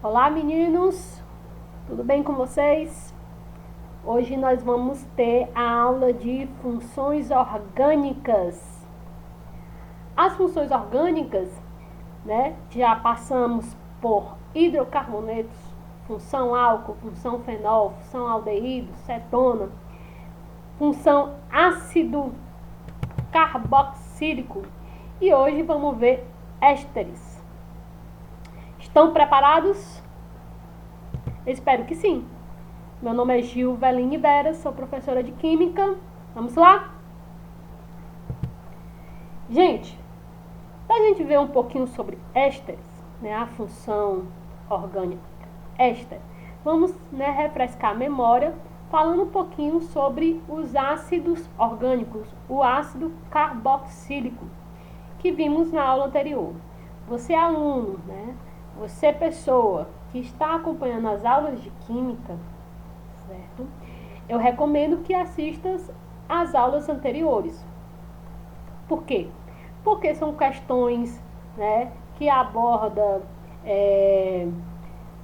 Olá meninos, tudo bem com vocês? Hoje nós vamos ter a aula de funções orgânicas. As funções orgânicas, já passamos por hidrocarbonetos, função álcool, função fenol, função aldeído, cetona, função ácido carboxílico e hoje vamos ver ésteres. Estão preparados? Eu espero que sim. Meu nome é Gil Veline Vera, sou professora de Química. Vamos lá? Gente, para a gente ver um pouquinho sobre ésteres, a função orgânica éster, vamos refrescar a memória falando um pouquinho sobre os ácidos orgânicos, o ácido carboxílico, que vimos na aula anterior. Você aluno, você pessoa que está acompanhando as aulas de Química, certo? Eu recomendo que assista às aulas anteriores. Por quê? Porque são questões que abordam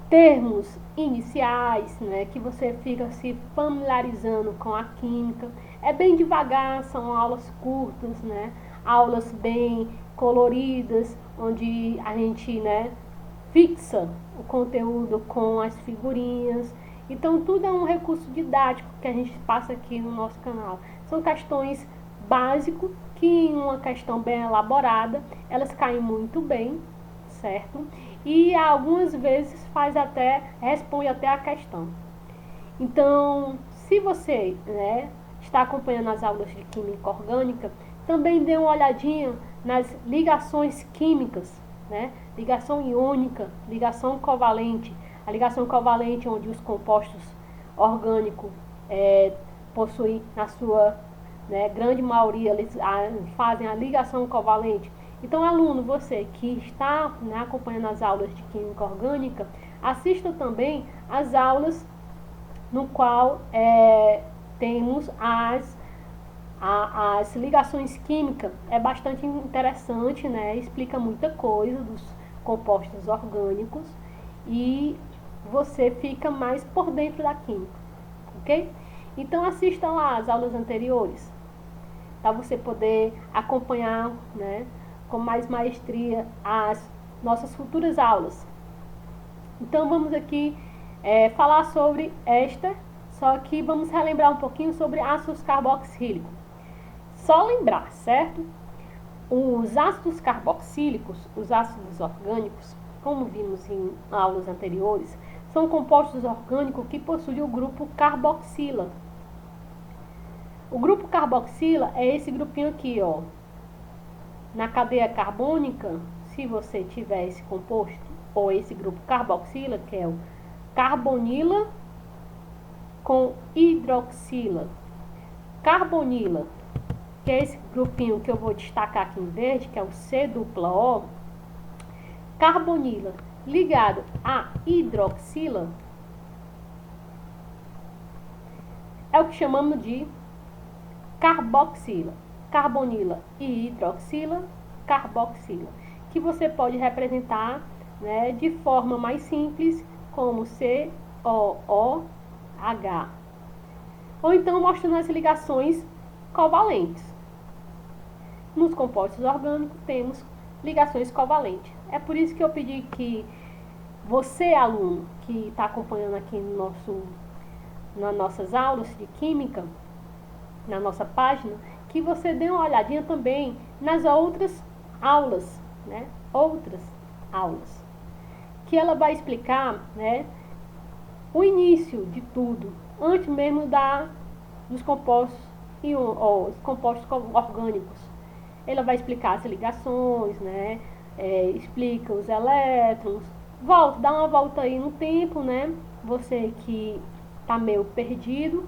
termos iniciais, que você fica se familiarizando com a química. É bem devagar, são aulas curtas, aulas bem coloridas, onde a gente fixa o conteúdo com as figurinhas. Então tudo é um recurso didático que a gente passa aqui no nosso canal. São questões básicas que em uma questão bem elaborada, elas caem muito bem, certo? E algumas vezes responde até a questão. Então, se você está acompanhando as aulas de Química Orgânica, também dê uma olhadinha nas ligações químicas, ligação iônica, ligação covalente. A ligação covalente, onde os compostos orgânicos possuem, na sua grande maioria, eles fazem a ligação covalente. Então, aluno, você que está acompanhando as aulas de Química Orgânica, assista também as aulas no qual temos as ligações químicas. É bastante interessante, explica muita coisa dos compostos orgânicos e você fica mais por dentro da química, ok? Então assista lá as aulas anteriores, para você poder acompanhar com mais maestria as nossas futuras aulas. Então vamos aqui falar sobre éster, só que vamos relembrar um pouquinho sobre ácidos carboxílicos. Só lembrar, certo? Os ácidos carboxílicos, os ácidos orgânicos, como vimos em aulas anteriores, são compostos orgânicos que possuem o grupo carboxila. O grupo carboxila é esse grupinho aqui, ó. Na cadeia carbônica, se você tiver esse composto, ou esse grupo carboxila, que é o carbonila com hidroxila. Carbonila, que é esse grupinho que eu vou destacar aqui em verde, que é o C-O. Carbonila ligado a hidroxila é o que chamamos de carboxila. Carbonila e hidroxila, carboxila, que você pode representar de forma mais simples como COOH, ou então mostrando as ligações covalentes. Nos compostos orgânicos temos ligações covalentes. É por isso que eu pedi que você, aluno, que está acompanhando aqui nas nossas aulas de Química, na nossa página, que você dê uma olhadinha também nas outras aulas, que ela vai explicar, o início de tudo, antes mesmo dos compostos orgânicos. Ela vai explicar as ligações, explica os elétrons. Dá uma volta aí no tempo, você que está meio perdido,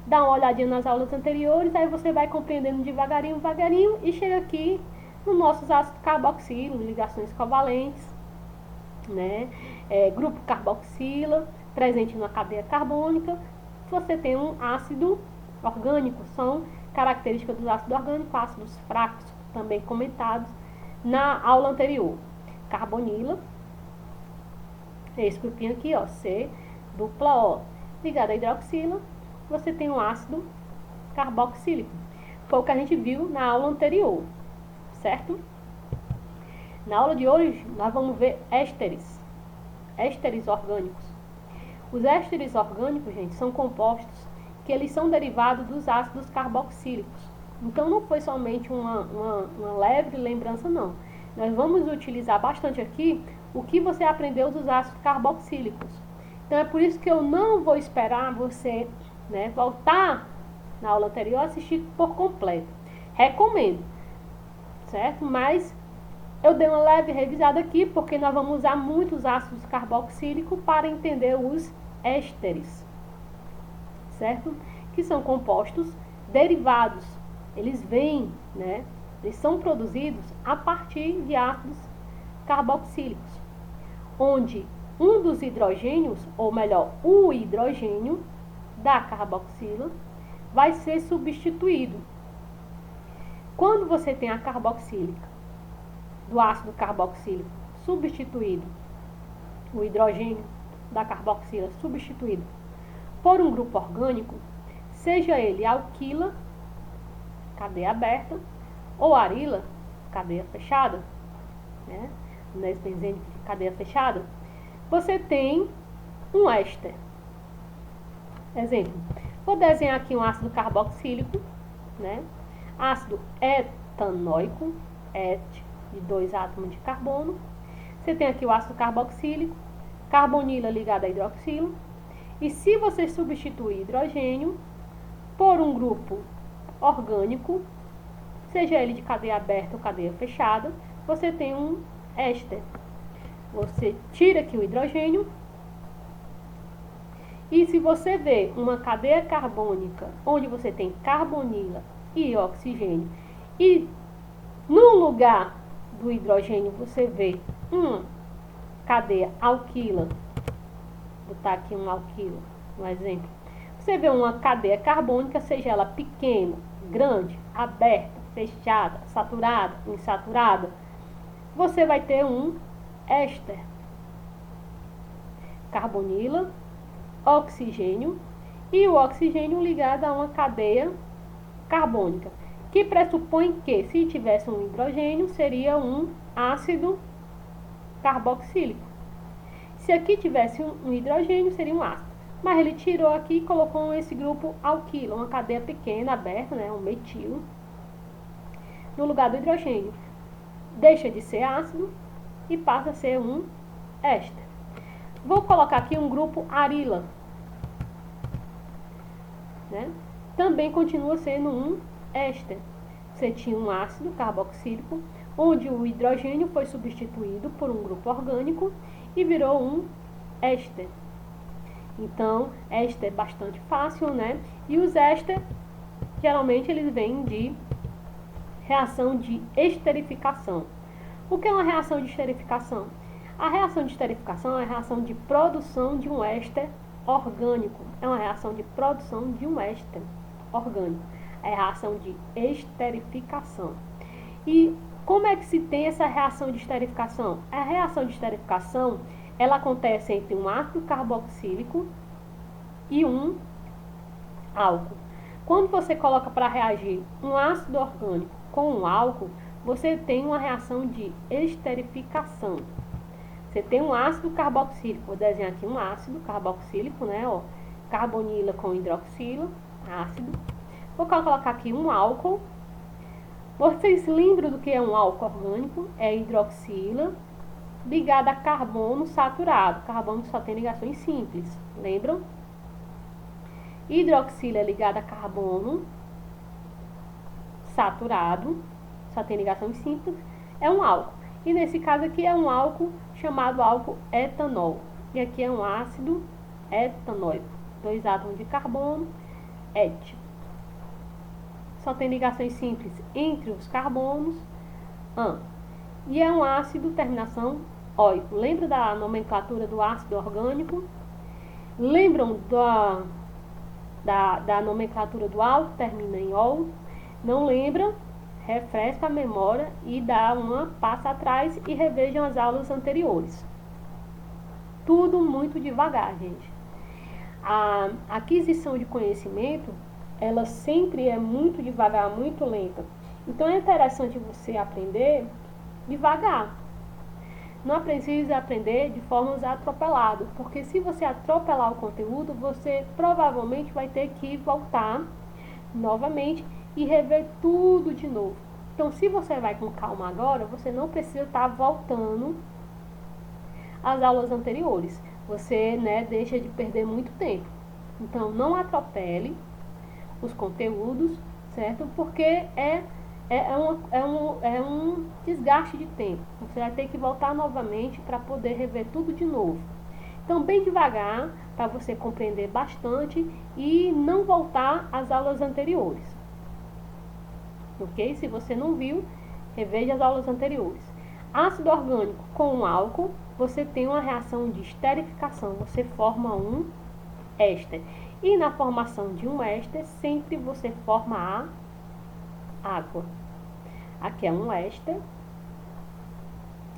dá uma olhadinha nas aulas anteriores, aí você vai compreendendo devagarinho e chega aqui nos nossos ácidos carboxílicos, ligações covalentes, grupo carboxila, presente na cadeia carbônica. Você tem um ácido orgânico, são características dos ácidos orgânicos, ácidos fracos, também comentados na aula anterior. Carbonila, Esse grupinho aqui, ó, C dupla O, ligado à hidroxila, você tem um ácido carboxílico. Foi o que a gente viu na aula anterior, certo? Na aula de hoje, nós vamos ver ésteres orgânicos. Os ésteres orgânicos, gente, são compostos que eles são derivados dos ácidos carboxílicos. Então, não foi somente uma leve lembrança, não. Nós vamos utilizar bastante aqui o que você aprendeu dos ácidos carboxílicos. Então, é por isso que eu não vou esperar você, né, voltar na aula anterior e assistir por completo. Recomendo, certo? Mas eu dei uma leve revisada aqui, porque nós vamos usar muitos ácidos carboxílicos para entender os ésteres, certo? Que são compostos derivados. Eles vêm, né? Eles são produzidos a partir de ácidos carboxílicos, onde um dos hidrogênios, ou melhor, o hidrogênio da carboxila, vai ser substituído. Quando você tem a carboxílica do ácido carboxílico substituído, o hidrogênio da carboxila substituído por um grupo orgânico, seja ele alquila, cadeia aberta, ou arila, cadeia fechada, né? Nesse benzene, cadeia fechada, você tem um éster. Exemplo, vou desenhar aqui um ácido carboxílico, né? Ácido etanóico, et, de 2 átomos de carbono. Você tem aqui o ácido carboxílico, carbonila ligada a hidroxila. E se você substituir hidrogênio por um grupo orgânico, seja ele de cadeia aberta ou cadeia fechada, você tem um éster. Você tira aqui o hidrogênio. E se você vê uma cadeia carbônica onde você tem carbonila e oxigênio, e no lugar do hidrogênio você vê uma cadeia alquila, vou botar aqui um alquila, um exemplo. Você vê uma cadeia carbônica, seja ela pequena, grande, aberta, fechada, saturada, insaturada, você vai ter um éster. Carbonila, oxigênio, e o oxigênio ligado a uma cadeia carbônica, que pressupõe que, se tivesse um hidrogênio, seria um ácido carboxílico. Se aqui tivesse um hidrogênio, seria um ácido. Mas ele tirou aqui e colocou esse grupo alquilo, uma cadeia pequena, aberta, né, um metil, no lugar do hidrogênio. Deixa de ser ácido e passa a ser um éster. Vou colocar aqui um grupo arila, né? Também continua sendo um éster. Você tinha um ácido carboxílico, onde o hidrogênio foi substituído por um grupo orgânico e virou um éster. Então, éster é bastante fácil, né? E os éster, geralmente, eles vêm de reação de esterificação. O que é uma reação de esterificação? A reação de esterificação é a reação de produção de um éster orgânico. É uma reação de produção de um éster orgânico. É a reação de esterificação. E como é que se tem essa reação de esterificação? A reação de esterificação, ela acontece entre um ácido carboxílico e um álcool. Quando você coloca para reagir um ácido orgânico com um álcool, você tem uma reação de esterificação. Você tem um ácido carboxílico, vou desenhar aqui um ácido carboxílico, né, ó, carbonila com hidroxila, ácido. Vou colocar aqui um álcool. Vocês lembram do que é um álcool orgânico? É hidroxila ligada a carbono saturado. Carbono só tem ligações simples, lembram? Hidroxila ligada a carbono saturado, só tem ligações simples, é um álcool. E nesse caso aqui é um álcool chamado álcool etanol. E aqui é um ácido etanóico. 2 átomos de carbono, et. Só tem ligações simples entre os carbonos, an. E é um ácido, terminação óico. Lembra da nomenclatura do ácido orgânico? Lembram da nomenclatura do álcool? Termina em ol. Não lembram? Refresca a memória e dá uma passa atrás e revejam as aulas anteriores. tudo muito devagar, gente. A aquisição de conhecimento, ela sempre é muito devagar, muito lenta. Então é interessante você aprender devagar. Não precisa aprender de formas atropeladas, porque se você atropelar o conteúdo, você provavelmente vai ter que voltar novamente e rever tudo de novo. Então, se você vai com calma agora, você não precisa estar voltando às aulas anteriores. Você, deixa de perder muito tempo. Então, não atropele os conteúdos, certo? Porque é um desgaste de tempo. Você vai ter que voltar novamente para poder rever tudo de novo. Então, bem devagar, para você compreender bastante e não voltar às aulas anteriores. Ok? Se você não viu, reveja as aulas anteriores. Ácido orgânico com álcool, você tem uma reação de esterificação. Você forma um éster. E na formação de um éster, sempre você forma a água. Aqui é um éster.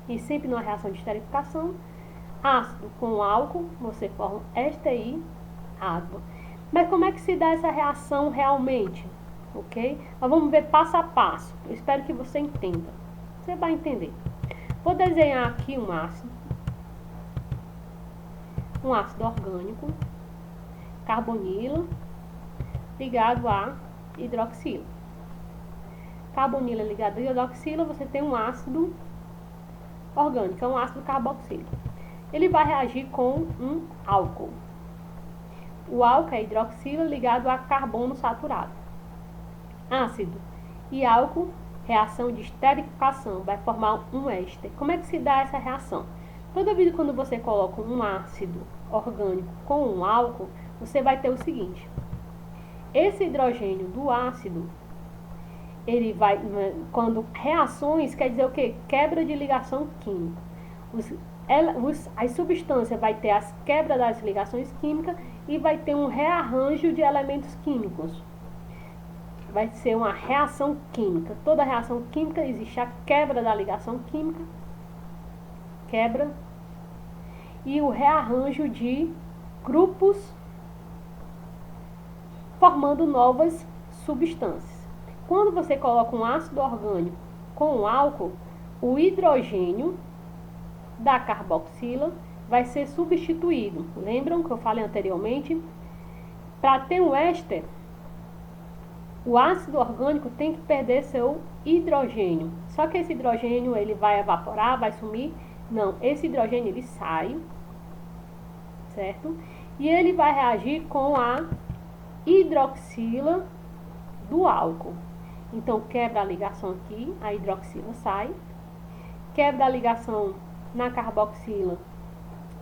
E sempre numa reação de esterificação, ácido com álcool, você forma éster e água. Mas como é que se dá essa reação realmente? Ok? Mas vamos ver passo a passo. Eu espero que você entenda. Você vai entender. Vou desenhar aqui um ácido orgânico, carbonila, ligado a hidroxila. Carbonila ligado a hidroxila, você tem um ácido orgânico, é um ácido carboxílico. Ele vai reagir com um álcool. O álcool é hidroxila ligado a carbono saturado. Ácido e álcool, reação de esterificação, vai formar um éster. Como é que se dá essa reação? Toda vez quando você coloca um ácido orgânico com um álcool, você vai ter o seguinte: esse hidrogênio do ácido, ele vai, quando reações, quer dizer o quê? Quebra de ligação química. As substâncias vai ter as quebras das ligações químicas e vai ter um rearranjo de elementos químicos. Vai ser uma reação química. Toda reação química existe a quebra da ligação química, quebra, e o rearranjo de grupos formando novas substâncias. Quando você coloca um ácido orgânico com um álcool, o hidrogênio da carboxila vai ser substituído. Lembram que eu falei anteriormente? Para ter um éster, o ácido orgânico tem que perder seu hidrogênio. Só que esse hidrogênio ele vai evaporar, vai sumir? Não, esse hidrogênio ele sai, certo? E ele vai reagir com a hidroxila do álcool. Então quebra a ligação aqui, a hidroxila sai, quebra a ligação na carboxila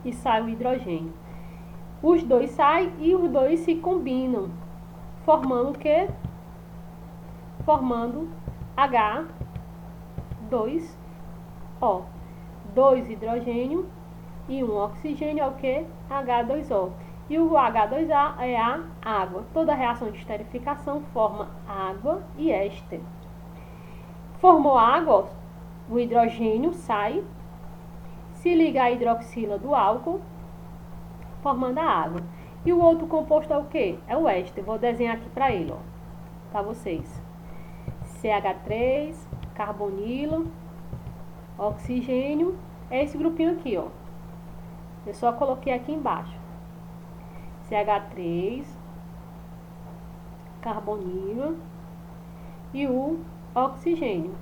e sai o hidrogênio. Os dois saem e os dois se combinam, formando o quê? Formando H2O. 2 hidrogênio e um oxigênio é o que? H2O. E o H2O é a água. Toda reação de esterificação forma água e éster. Formou água, o hidrogênio sai, se liga à hidroxila do álcool, formando a água. E o outro composto é o que? É o éster. Vou desenhar aqui para ele, ó, para vocês. CH3, carbonila, oxigênio, é esse grupinho aqui, ó. Eu só coloquei aqui embaixo. CH3, carbonila e o oxigênio.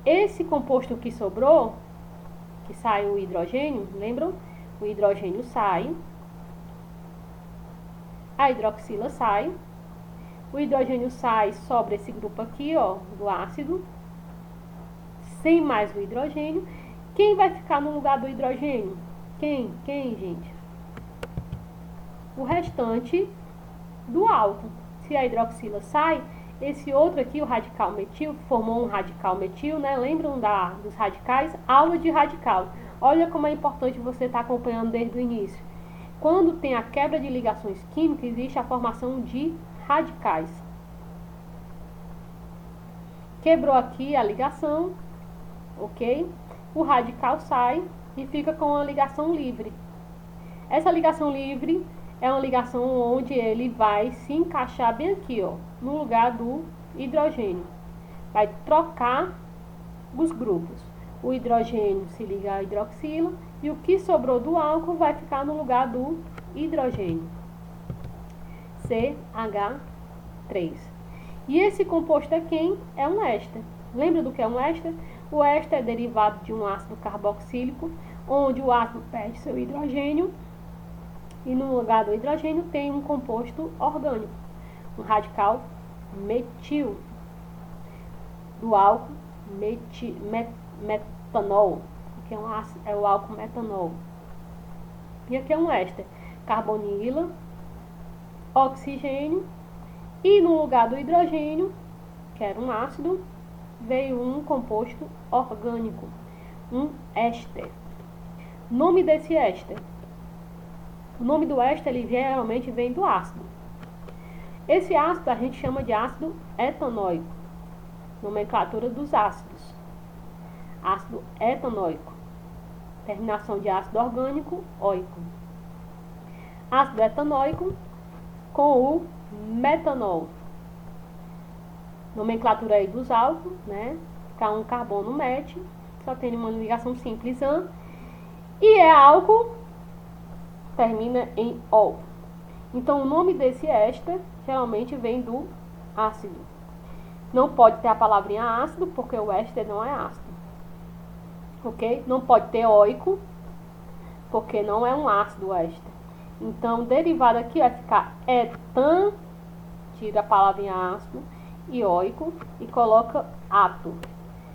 Esse composto que sobrou, que sai o hidrogênio, lembram? O hidrogênio sai, a hidroxila sai, o hidrogênio sai, sobra esse grupo aqui, ó, do ácido, sem mais o hidrogênio. Quem vai ficar no lugar do hidrogênio? Quem, gente? O restante do álcool. Se a hidroxila sai, esse outro aqui, o radical metil, formou um radical metil, né? Lembram dos radicais? Aula de radical. Olha como é importante você estar acompanhando desde o início. Quando tem a quebra de ligações químicas, existe a formação de radicais. Quebrou aqui a ligação, ok? O radical sai e fica com a ligação livre. Essa ligação livre é uma ligação onde ele vai se encaixar bem aqui, ó, no lugar do hidrogênio. Vai trocar os grupos. O hidrogênio se liga à hidroxila e o que sobrou do álcool vai ficar no lugar do hidrogênio. CH3. E esse composto é quem? É um éster. Lembra do que é um éster? O éster é derivado de um ácido carboxílico, onde o ácido perde seu hidrogênio e no lugar do hidrogênio tem um composto orgânico, um radical metil, do álcool metanol, que é o álcool metanol. E aqui é um éster, carbonila, oxigênio, e no lugar do hidrogênio, que era um ácido, veio um composto orgânico, um éster. Nome desse éster. O nome do éster, ele geralmente vem do ácido. Esse ácido a gente chama de ácido etanóico. Nomenclatura dos ácidos. Ácido etanóico. Terminação de ácido orgânico, óico. Ácido etanóico com o metanol. Nomenclatura aí dos álcools, né? Fica um carbono met, só tem uma ligação simples an. E é álcool, termina em ol. Então, o nome desse éster geralmente vem do ácido. Não pode ter a palavrinha ácido, porque o éster não é ácido. Ok? Não pode ter óico, porque não é um ácido éster. Então, o derivado aqui vai ficar etan, tira a palavrinha ácido, e óico, e coloca ato.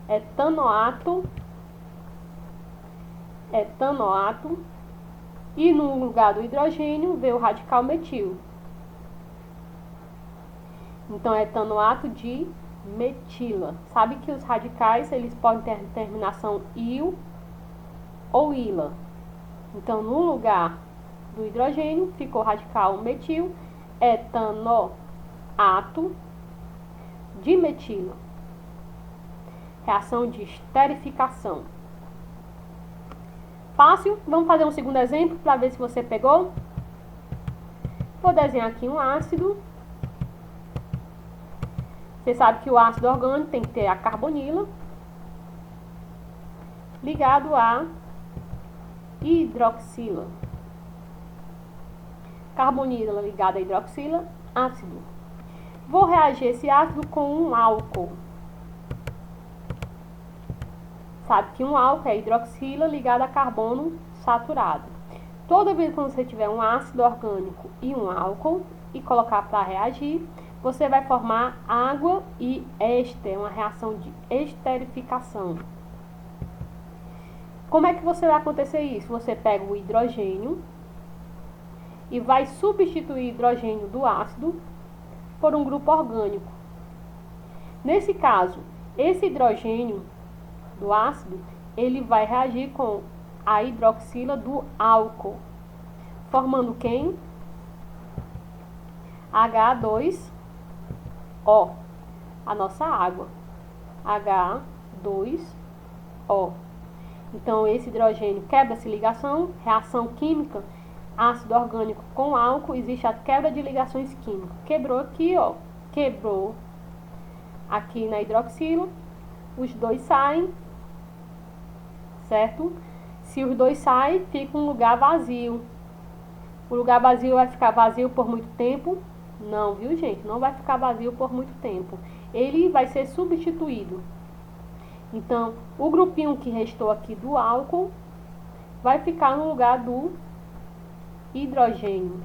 Etanoato, e no lugar do hidrogênio veio o radical metil. Então, é etanoato de metila. Sabe que os radicais, eles podem ter terminação il ou ila. Então, no lugar do hidrogênio, ficou radical metil, etanoato de metila. Reação de esterificação. Fácil? Vamos fazer um segundo exemplo para ver se você pegou. Vou desenhar aqui um ácido. Você sabe que o ácido orgânico tem que ter a carbonila ligado a hidroxila. Carbonila ligada a hidroxila, ácido. Vou reagir esse ácido com um álcool. Sabe que um álcool é hidroxila ligada a carbono saturado. Toda vez que você tiver um ácido orgânico e um álcool e colocar para reagir, você vai formar água e éster, uma reação de esterificação. Como é que você vai acontecer isso? Você pega o hidrogênio e vai substituir o hidrogênio do ácido por um grupo orgânico. Nesse caso, esse hidrogênio do ácido, ele vai reagir com a hidroxila do álcool, formando quem? H2O, a nossa água. H2O. Então, esse hidrogênio quebra essa ligação, reação química, ácido orgânico com álcool, existe a quebra de ligações químicas. Quebrou aqui, ó, quebrou aqui na hidroxila, os dois saem, certo? Se os dois saem, fica um lugar vazio. O lugar vazio vai ficar vazio por muito tempo? Não, viu, gente? Não vai ficar vazio por muito tempo. Ele vai ser substituído. Então, o grupinho que restou aqui do álcool vai ficar no lugar do hidrogênio,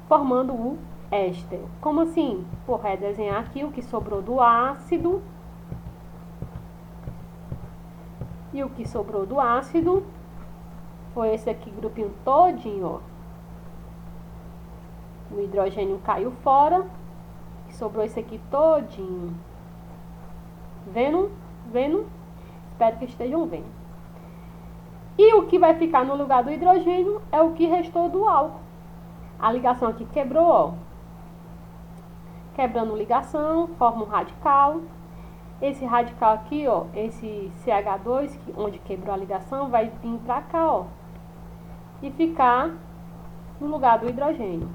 formando o éster. Como assim? Vou redesenhar aqui o que sobrou do ácido. E o que sobrou do ácido foi esse aqui, grupinho todinho, ó. O hidrogênio caiu fora e sobrou esse aqui todinho. Vendo? Espero que estejam vendo. E o que vai ficar no lugar do hidrogênio é o que restou do álcool. A ligação aqui quebrou, ó. Quebrando ligação, forma um radical. Esse radical aqui, ó, esse CH2, onde quebrou a ligação, vai vir pra cá, ó. E ficar no lugar do hidrogênio.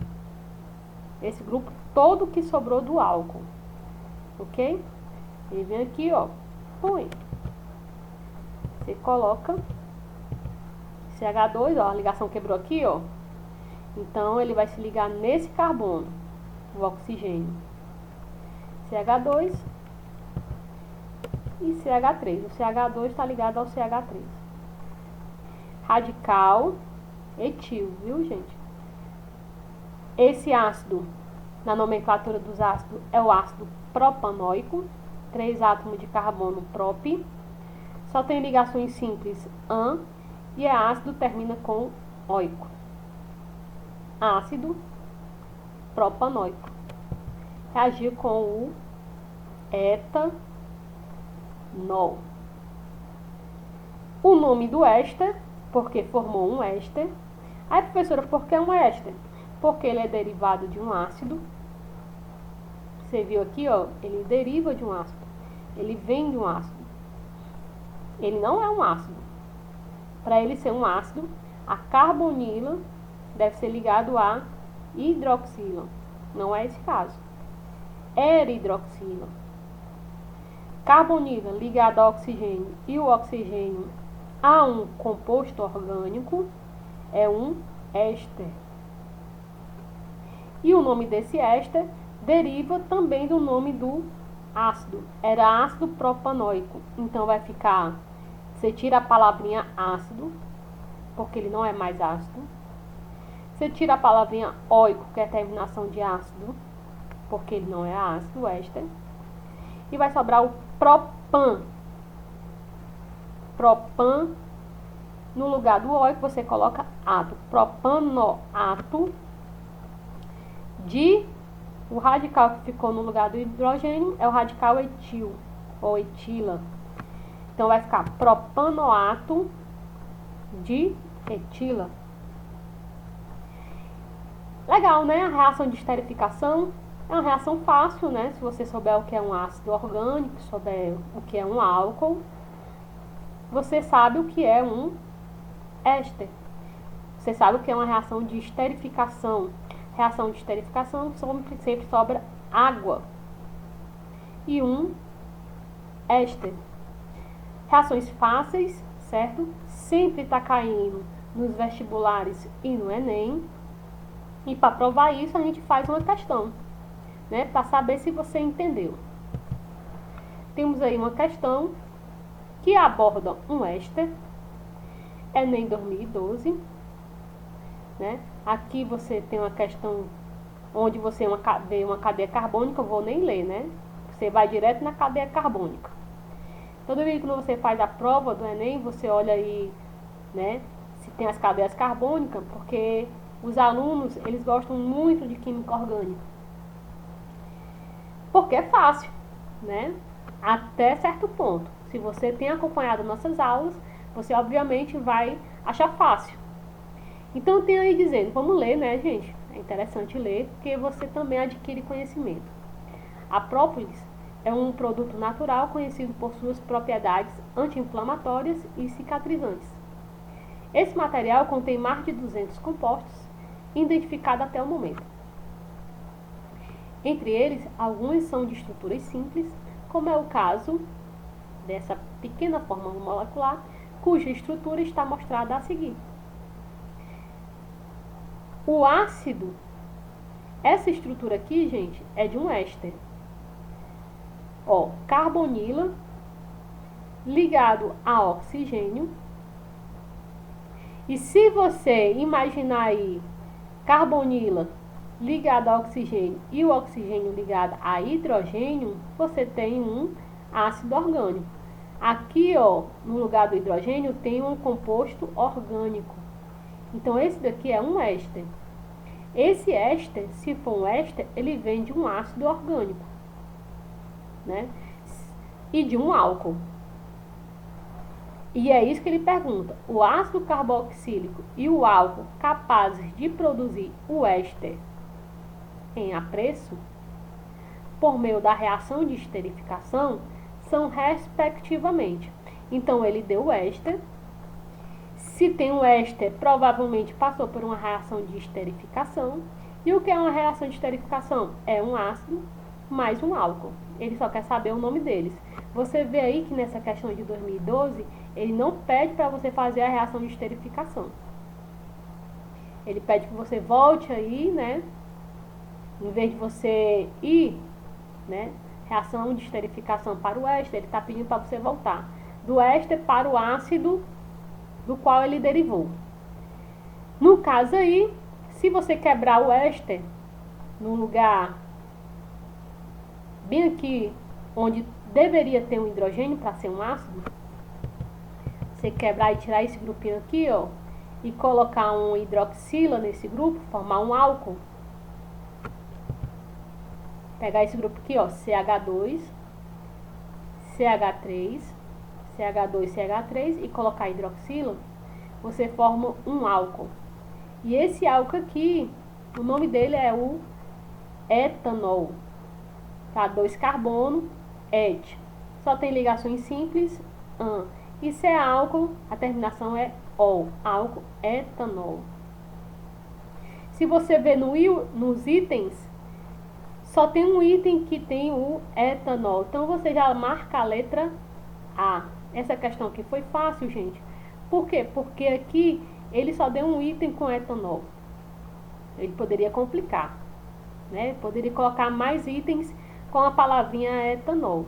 Esse grupo todo que sobrou do álcool. Ok? Ele vem aqui, ó. Põe. Você coloca CH2, ó. A ligação quebrou aqui, ó. Então, ele vai se ligar nesse carbono, o oxigênio. CH2 e CH3. O CH2 está ligado ao CH3. Radical etil, viu, gente? Esse ácido, na nomenclatura dos ácidos, é o ácido propanoico. 3 átomos de carbono prop. Só tem ligações simples an e é ácido, termina com oico. Ácido propanoico. Reagir com o etanol. O nome do éster, porque formou um éster. Aí, professora, por que um éster? Porque ele é derivado de um ácido. Você viu aqui, ó, ele deriva de um ácido. Ele vem de um ácido. Ele não é um ácido. Para ele ser um ácido, a carbonila deve ser ligado a hidroxila. Não é esse caso. Eridroxila. Carbonila ligada ao oxigênio e o oxigênio a um composto orgânico é um éster. E o nome desse éster deriva também do nome do ácido. Era ácido propanoico. Então vai ficar, você tira a palavrinha ácido, porque ele não é mais ácido. Você tira a palavrinha oico, que é a terminação de ácido, porque ele não é ácido, éster. E vai sobrar o propan. Propan, no lugar do oico, você coloca ato. Propanoato de... O radical que ficou no lugar do hidrogênio é o radical etil, ou etila. Então, vai ficar propanoato de etila. Legal, né? A reação de esterificação é uma reação fácil, né? Se você souber o que é um ácido orgânico, souber o que é um álcool, você sabe o que é um éster. Você sabe o que é uma reação de esterificação. Reação de esterificação sempre sobra água e um éster. Reações fáceis, certo? Sempre está caindo nos vestibulares e no Enem. E para provar isso, a gente faz uma questão, né? Para saber se você entendeu. Temos aí uma questão que aborda um éster. Enem 2012. Né? Aqui você tem uma questão onde você vê uma cadeia carbônica, eu vou nem ler, né? Você vai direto na cadeia carbônica. Toda vez que você faz a prova do Enem, você olha aí, né, se tem as cadeias carbônicas, porque os alunos, eles gostam muito de química orgânica. Porque é fácil, né? Até certo ponto. Se você tem acompanhado nossas aulas, você obviamente vai achar fácil. Então, tem aí dizendo, vamos ler, né, gente? É interessante ler, porque você também adquire conhecimento. A própolis é um produto natural conhecido por suas propriedades anti-inflamatórias e cicatrizantes. Esse material contém mais de 200 compostos, identificados até o momento. Entre eles, alguns são de estruturas simples, como é o caso dessa pequena fórmula molecular, cuja estrutura está mostrada a seguir. O ácido, essa estrutura aqui, gente, é de um éster. Ó, carbonila ligado a oxigênio. E se você imaginar aí carbonila ligado a oxigênio e o oxigênio ligado a hidrogênio, você tem um ácido orgânico. Aqui, ó, no lugar do hidrogênio, tem um composto orgânico. Então, esse daqui é um éster. Esse éster, se for um éster, ele vem de um ácido orgânico, né? E de um álcool. E é isso que ele pergunta. O ácido carboxílico e o álcool capazes de produzir o éster em apreço, por meio da reação de esterificação, são respectivamente. Então, ele deu o éster. Se tem um éster, provavelmente passou por uma reação de esterificação. E o que é uma reação de esterificação? É um ácido mais um álcool. Ele só quer saber o nome deles. Você vê aí que nessa questão de 2012, ele não pede para você fazer a reação de esterificação. Ele pede que você volte aí, né? Em vez de você ir, né? Reação de esterificação para o éster, ele está pedindo para você voltar do éster para o ácido do qual ele derivou. No caso aí, se você quebrar o éster num lugar bem aqui, onde deveria ter um hidrogênio para ser um ácido, você quebrar e tirar esse grupinho aqui, ó, e colocar um hidroxila nesse grupo, formar um álcool. Pegar esse grupo aqui, ó, CH2, CH3, CH2, CH3 e colocar hidroxila, você forma um álcool. E esse álcool aqui, o nome dele é o etanol. Tá? 2 carbono, et. Só tem ligações simples, an. E se é álcool, a terminação é ol. Álcool etanol. Se você ver nos itens, só tem um item que tem o etanol. Então você já marca a letra A. Essa questão aqui foi fácil, gente. Por quê? Porque aqui ele só deu um item com etanol. Ele poderia complicar, né? Poderia colocar mais itens com a palavrinha etanol.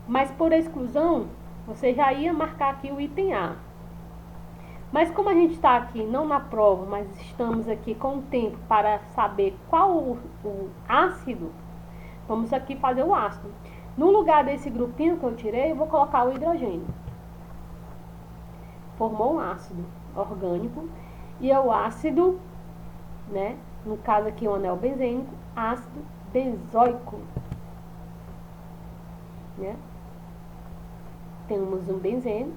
Mas por exclusão, você já ia marcar aqui o item A. Mas como a gente está aqui não na prova, mas estamos aqui com o tempo para saber qual o ácido, vamos aqui fazer o ácido. No lugar desse grupinho que eu tirei, eu vou colocar o hidrogênio. Formou um ácido orgânico e é o ácido, né? No caso aqui o anel benzênico, ácido benzoico, né? Temos um benzeno,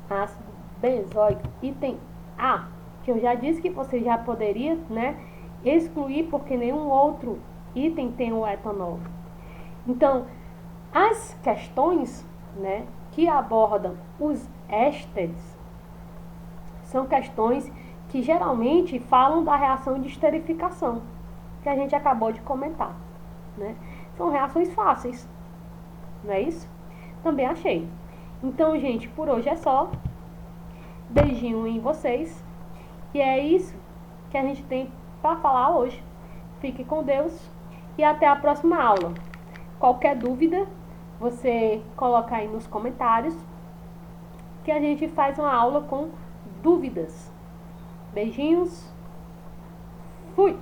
ácido benzoico, item A, que eu já disse que você já poderia, né, excluir porque nenhum outro item tem o etanol. Então, as questões, né, que abordam os ésteres são questões que geralmente falam da reação de esterificação, que a gente acabou de comentar, né? São reações fáceis, não é isso? Também achei. Então, gente, por hoje é só. Beijinho em vocês. E é isso que a gente tem para falar hoje. Fique com Deus e até a próxima aula. Qualquer dúvida, você coloca aí nos comentários que a gente faz uma aula com dúvidas. Beijinhos. Fui!